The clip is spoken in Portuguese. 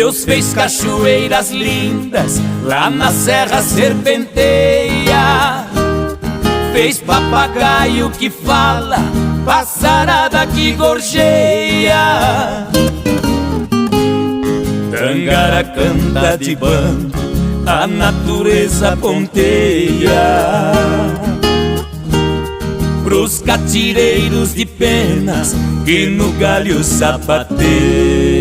Deus fez cachoeiras lindas, lá na serra serpenteia. Fez papagaio que fala, passarada que gorjeia. Tangara canta de bando, a natureza ponteia. Pros catireiros de penas que no galho sapateia.